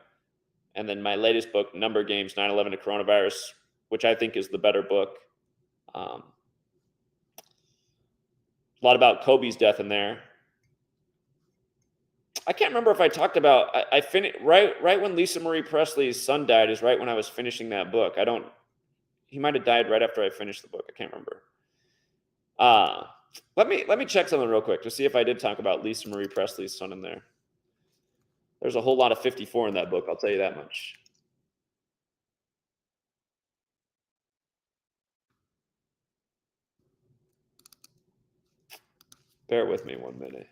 [SPEAKER 1] And then my latest book, Number Games, 9/11 to Coronavirus, which I think is the better book. A lot about Kobe's death in there. I can't remember if I talked about, I finished right when Lisa Marie Presley's son died is right when I was finishing that book. He might have died right after I finished the book. I can't remember. Let me check something real quick to see if I did talk about Lisa Marie Presley's son in there. There's a whole lot of 54 in that book, I'll tell you that much. Bear with me 1 minute.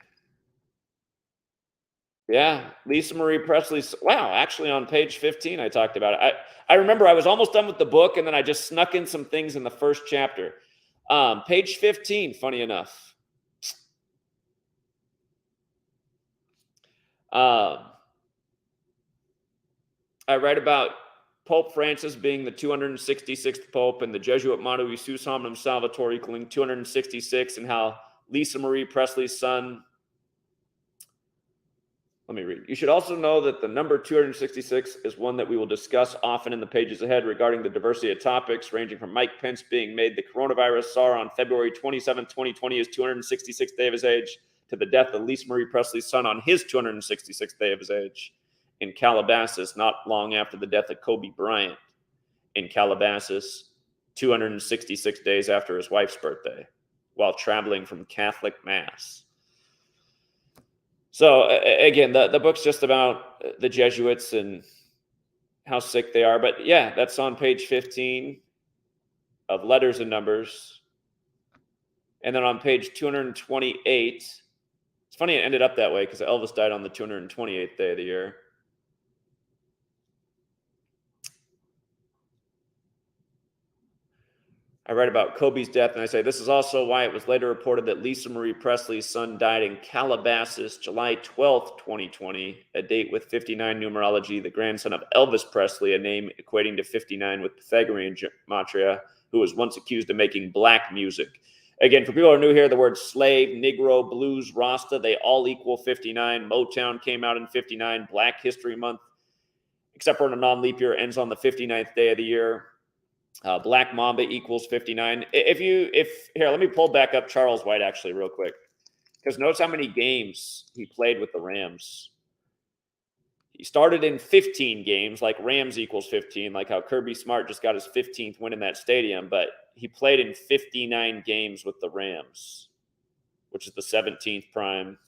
[SPEAKER 1] Yeah, Lisa Marie Presley's. Wow, actually on page 15, I talked about it. I remember I was almost done with the book, and then I just snuck in some things in the first chapter. Page 15, funny enough. I write about Pope Francis being the 266th Pope and the Jesuit motto Isus Hominum Salvator equaling 266, and how Lisa Marie Presley's son. Let me read. You should also know that the number 266 is one that we will discuss often in the pages ahead regarding the diversity of topics, ranging from Mike Pence being made the coronavirus czar on February 27, 2020, his 266th day of his age, to the death of Lisa Marie Presley's son on his 266th day of his age in Calabasas, not long after the death of Kobe Bryant in Calabasas, 266 days after his wife's birthday, while traveling from Catholic Mass. So again, the book's just about the Jesuits and how sick they are. But yeah, that's on page 15 of Letters and Numbers. And then on page 228, it's funny it ended up that way because Elvis died on the 228th day of the year. I write about Kobe's death, and I say, this is also why it was later reported that Lisa Marie Presley's son died in Calabasas, July 12th, 2020, a date with 59 numerology, the grandson of Elvis Presley, a name equating to 59 with Pythagorean gematria, who was once accused of making black music. Again, for people who are new here, the words slave, Negro, blues, Rasta, they all equal 59. Motown came out in 59. Black History Month, except for a non-leap year, ends on the 59th day of the year. Black Mamba equals 59. Here, let me pull back up Charles White actually real quick, because notice how many games he played with the Rams. He started in 15 games, like Rams equals 15, like how Kirby Smart just got his 15th win in that stadium, but he played in 59 games with the Rams, which is the 17th prime.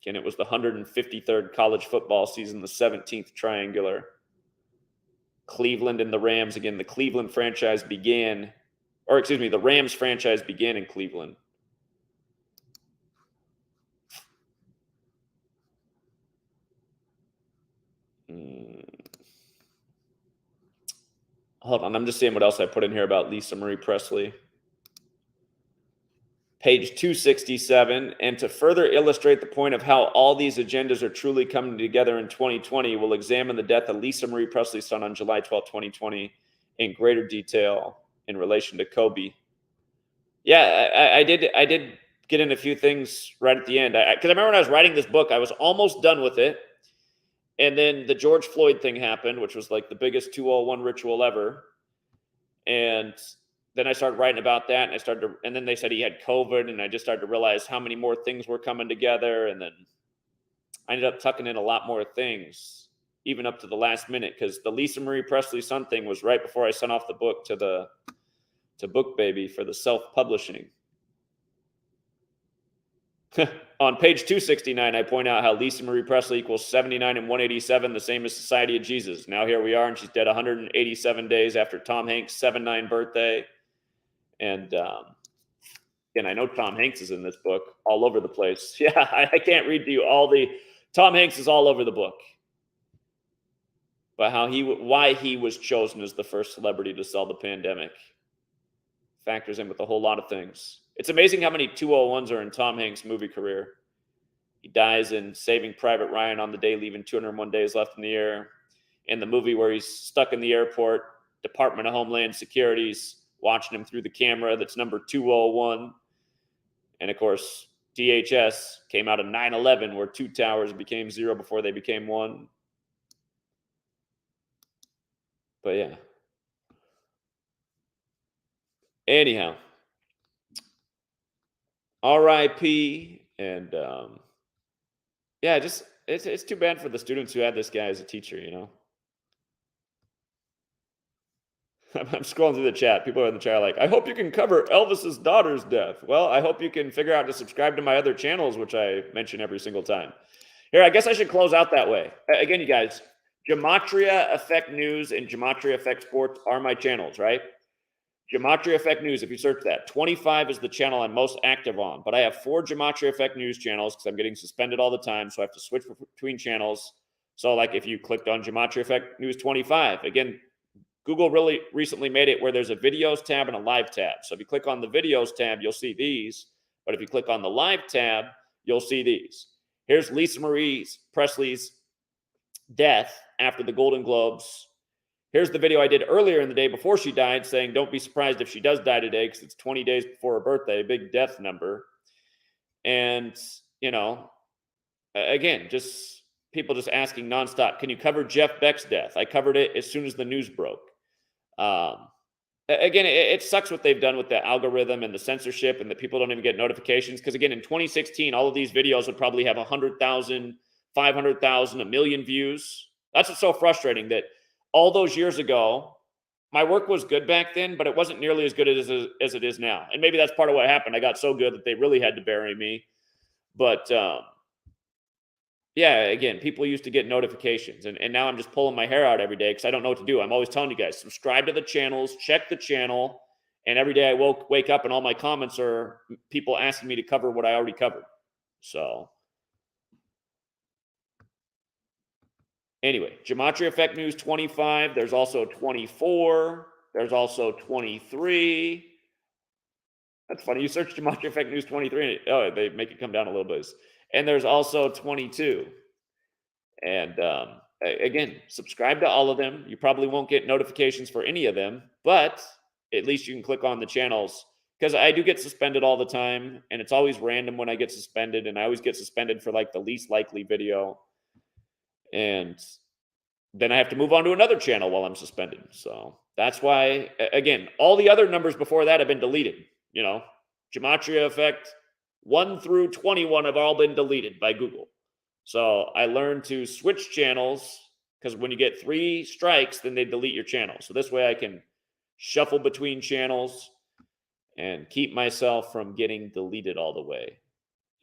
[SPEAKER 1] And it was the 153rd college football season, the 17th triangular. Cleveland and the Rams. Again, the Cleveland franchise began, or excuse me, the Rams franchise began in Cleveland. Hold on, I'm just seeing what else I put in here about Lisa Marie Presley. Page 267, and to further illustrate the point of how all these agendas are truly coming together in 2020, we'll examine the death of Lisa Marie Presley's son on July 12, 2020 in greater detail in relation to Kobe. Yeah, I did get in a few things right at the end. Because I remember when I was writing this book, I was almost done with it. And then the George Floyd thing happened, which was like the biggest 201 ritual ever. And then I started writing about that, and then they said he had COVID, and I just started to realize how many more things were coming together. And then I ended up tucking in a lot more things, even up to the last minute, because the Lisa Marie Presley son thing was right before I sent off the book to to Book Baby for the self-publishing. On page 269, I point out how Lisa Marie Presley equals 79 and 187, the same as Society of Jesus. Now here we are, and she's dead 187 days after Tom Hanks' 79 birthday. And again, I know Tom Hanks is in this book all over the place. Yeah, I can't read to you all the... Tom Hanks is all over the book. But why he was chosen as the first celebrity to sell the pandemic factors in with a whole lot of things. It's amazing how many 201s are in Tom Hanks' movie career. He dies in Saving Private Ryan on the day leaving 201 days left in the year. In the movie where he's stuck in the airport, Department of Homeland Security's watching him through the camera. That's number 201. And of course, DHS came out of 9/11, where 2 towers became 0 before they became 1. But yeah. Anyhow, RIP. And yeah, just it's too bad for the students who had this guy as a teacher, you know. I'm scrolling through the chat. People are in the chat like, I hope you can cover Elvis's daughter's death. Well, I hope you can figure out to subscribe to my other channels, which I mention every single time. Here, I guess I should close out that way. Again, you guys, Gematria Effect News and Gematria Effect Sports are my channels, right? Gematria Effect News, if you search that, 25 is the channel I'm most active on. But I have 4 Gematria Effect News channels because I'm getting suspended all the time, so I have to switch between channels. So like if you clicked on Gematria Effect News 25, again, Google really recently made it where there's a videos tab and a live tab. So if you click on the videos tab, you'll see these. But if you click on the live tab, you'll see these. Here's Lisa Marie Presley's death after the Golden Globes. Here's the video I did earlier in the day before she died saying, don't be surprised if she does die today because it's 20 days before her birthday, a big death number. And, you know, again, just people just asking nonstop, can you cover Jeff Beck's death? I covered it as soon as the news broke. Again, it sucks what they've done with the algorithm and the censorship and that people don't even get notifications. Because again, in 2016, all of these videos would probably have 100,000, 500,000, 1 million views. That's what's so frustrating, that all those years ago, my work was good back then, but it wasn't nearly as good as it is now. And maybe that's part of what happened. I got so good that they really had to bury me. But yeah, again, people used to get notifications, and now I'm just pulling my hair out every day because I don't know what to do. I'm always telling you guys, subscribe to the channels, check the channel, and every day I wake up and all my comments are people asking me to cover what I already covered. So anyway, Gematria Effect News 25. There's also 24. There's also 23. That's funny. You search Gematria Effect News 23, and they make it come down a little bit. And there's also 22. And again, subscribe to all of them. You probably won't get notifications for any of them, but at least you can click on the channels, because I do get suspended all the time, and it's always random when I get suspended, and I always get suspended for like the least likely video. And then I have to move on to another channel while I'm suspended. So that's why, again, all the other numbers before that have been deleted. You know, Gematria Effect 1 through 21 have all been deleted by Google. So I learned to switch channels, because when you get 3 strikes, then they delete your channel. So this way I can shuffle between channels and keep myself from getting deleted all the way.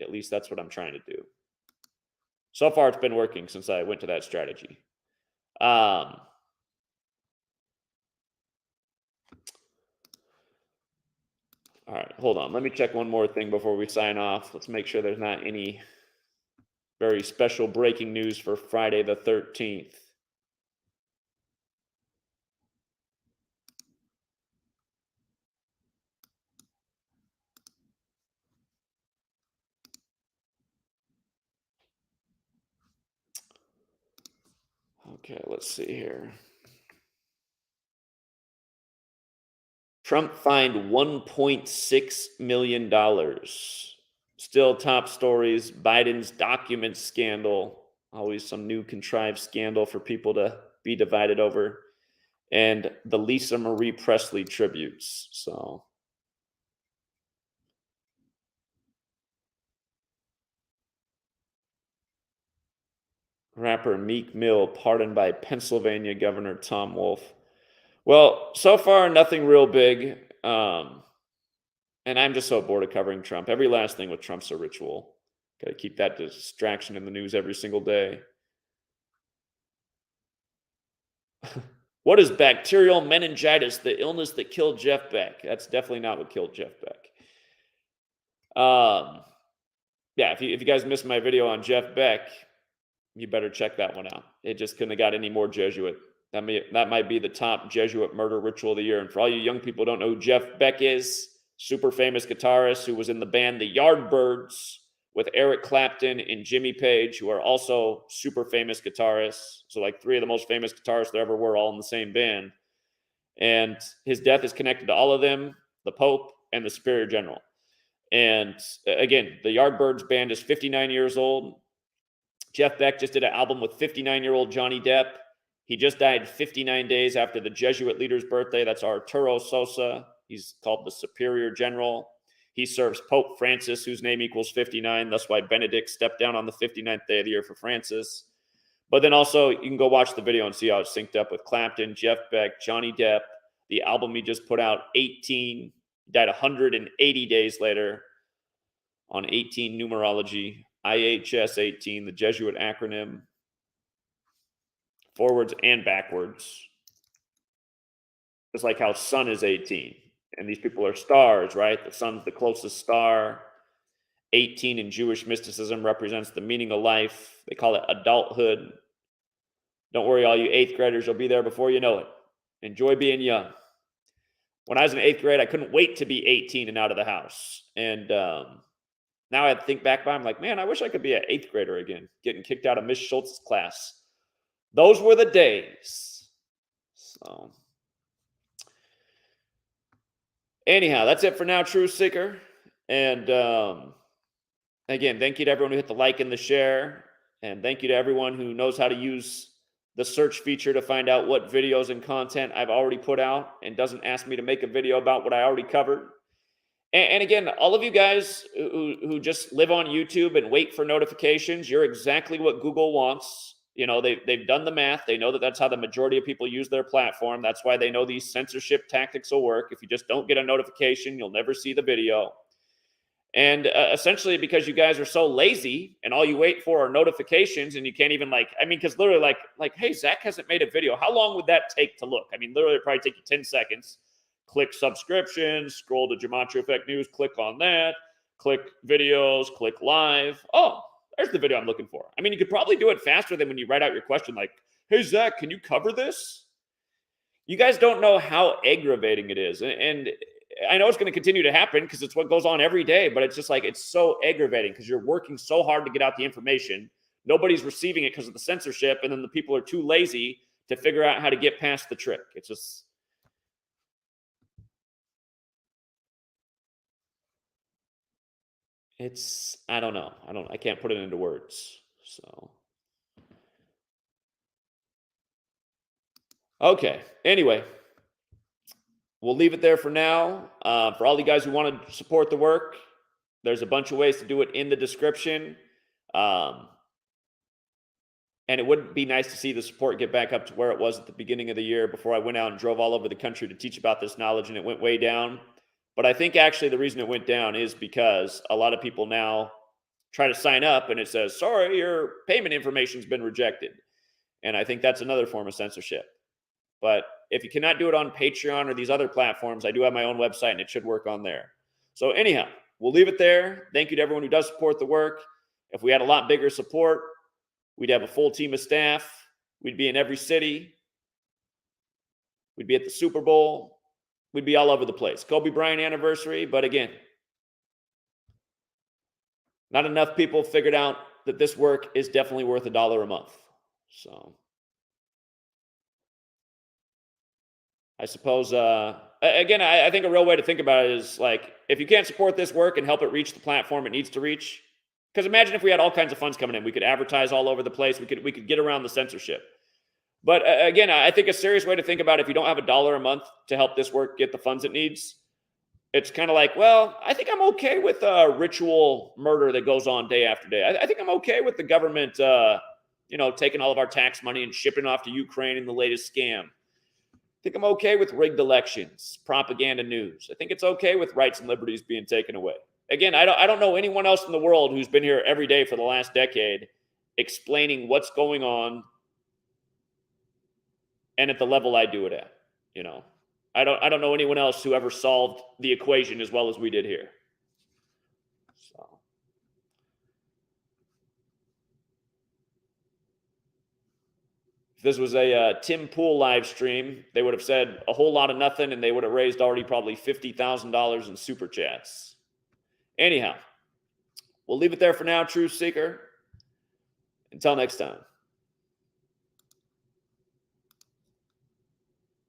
[SPEAKER 1] At least that's what I'm trying to do. So far, it's been working since I went to that strategy. All right, hold on. Let me check one more thing before we sign off. Let's make sure there's not any very special breaking news for Friday the 13th. Okay, let's see here. Trump fined $1.6 million. Still top stories. Biden's documents scandal. Always some new contrived scandal for people to be divided over. And the Lisa Marie Presley tributes. So rapper Meek Mill pardoned by Pennsylvania Governor Tom Wolf. Well, so far, nothing real big. And I'm just so bored of covering Trump. Every last thing with Trump's a ritual. Got to keep that distraction in the news every single day. What is bacterial meningitis, the illness that killed Jeff Beck? That's definitely not what killed Jeff Beck. Yeah, if you guys missed my video on Jeff Beck, you better check that one out. It just couldn't have got any more Jesuit. That might be the top Jesuit murder ritual of the year. And for all you young people who don't know who Jeff Beck is, super famous guitarist who was in the band the Yardbirds with Eric Clapton and Jimmy Page, who are also super famous guitarists. So like three of the most famous guitarists there ever were all in the same band. And his death is connected to all of them, the Pope and the Superior General. And again, the Yardbirds band is 59 years old. Jeff Beck just did an album with 59-year-old Johnny Depp. He just died 59 days after the Jesuit leader's birthday. That's Arturo Sosa. He's called the Superior General. He serves Pope Francis, whose name equals 59. That's why Benedict stepped down on the 59th day of the year for Francis. But then also, you can go watch the video and see how it's synced up with Clapton, Jeff Beck, Johnny Depp. The album he just put out, 18, died 180 days later on 18 Numerology, IHS 18, the Jesuit acronym, forwards and backwards. Just like how sun is 18. And these people are stars, right? The sun's the closest star. 18 in Jewish mysticism represents the meaning of life. They call it adulthood. Don't worry, all you 8th graders, you'll be there before you know it. Enjoy being young. When I was in 8th grade, I couldn't wait to be 18 and out of the house. And now I think back by, I'm like, man, I wish I could be an 8th grader again, getting kicked out of Miss Schultz's class. Those were the days. So anyhow, that's it for now, Truth Seeker. And again, thank you to everyone who hit the like and the share. And thank you to everyone who knows how to use the search feature to find out what videos and content I've already put out and doesn't ask me to make a video about what I already covered. And again, all of you guys who just live on YouTube and wait for notifications, you're exactly what Google wants. You know, they've done the math. They know that that's how the majority of people use their platform. That's why they know these censorship tactics will work. If you just don't get a notification, you'll never see the video. And essentially, because you guys are so lazy and all you wait for are notifications, and you can't even because literally like, hey, Zach hasn't made a video. How long would that take to look? I mean, literally it'd probably take you 10 seconds. Click subscriptions, scroll to GematriaEffectNews, click on that, click videos, click live. Oh, there's the video I'm looking for. I mean, you could probably do it faster than when you write out your question like, hey, Zach, can you cover this? You guys don't know how aggravating it is. And I know it's going to continue to happen because it's what goes on every day, but it's just like, it's so aggravating because you're working so hard to get out the information. Nobody's receiving it because of the censorship, and then the people are too lazy to figure out how to get past the trick. It's just... I don't know. I can't put it into words. So, okay. Anyway, we'll leave it there for now. For all you guys who want to support the work, there's a bunch of ways to do it in the description. And it would be nice to see the support get back up to where it was at the beginning of the year before I went out and drove all over the country to teach about this knowledge, and it went way down. But I think actually the reason it went down is because a lot of people now try to sign up and it says, sorry, your payment information's been rejected. And I think that's another form of censorship. But if you cannot do it on Patreon or these other platforms, I do have my own website and it should work on there. So anyhow, we'll leave it there. Thank you to everyone who does support the work. If we had a lot bigger support, we'd have a full team of staff. We'd be in every city. We'd be at the Super Bowl. We'd be all over the place. Kobe Bryant anniversary, but again, not enough people figured out that this work is definitely worth $1 a month. So I suppose, again, I think a real way to think about it is like, if you can't support this work and help it reach the platform it needs to reach, because imagine if we had all kinds of funds coming in, we could advertise all over the place. We could get around the censorship. But again, I think a serious way to think about it, if you don't have $1 a month to help this work get the funds it needs, it's kind of like, well, I think I'm okay with ritual murder that goes on day after day. I think I'm okay with the government, taking all of our tax money and shipping off to Ukraine in the latest scam. think I'm okay with rigged elections, propaganda news. I think it's okay with rights and liberties being taken away. Again, I don't know anyone else in the world who's been here every day for the last decade explaining what's going on and at the level I do it at. You know, I don't know anyone else who ever solved the equation as well as we did here. So if this was a Tim Pool live stream, they would have said a whole lot of nothing, and they would have raised already probably $50,000 in super chats. Anyhow, we'll leave it there for now, Truth Seeker. Until next time.